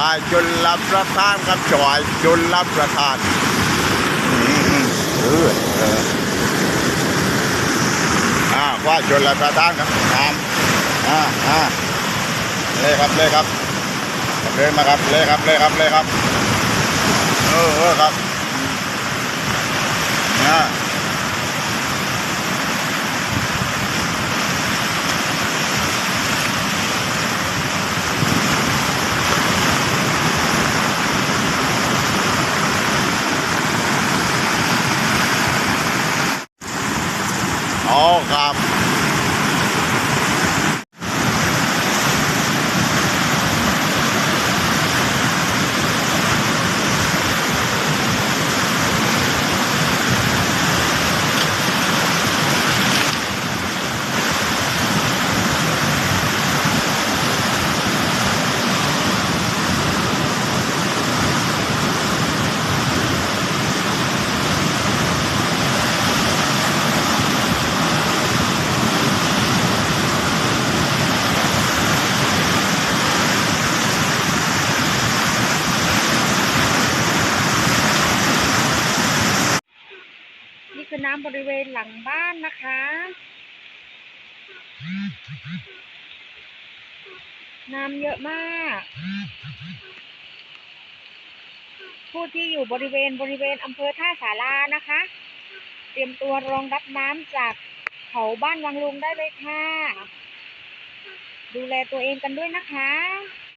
ควายชนรับประทานครับควายชนรับประทานควายชนรับประทานครับตามเลยครับเดินมาครับเลยครับครับครับอ๋อครับนี่คือน้ำบริเวณหลังบ้านนะคะน้ำเยอะมากผู้ที่อยู่บริเวณอำเภอท่าสารานะคะเตรียมตัวรองรับน้ำจากเขาบ้านวังลุงได้เลยค่ะดูแลตัวเองกันด้วยนะคะ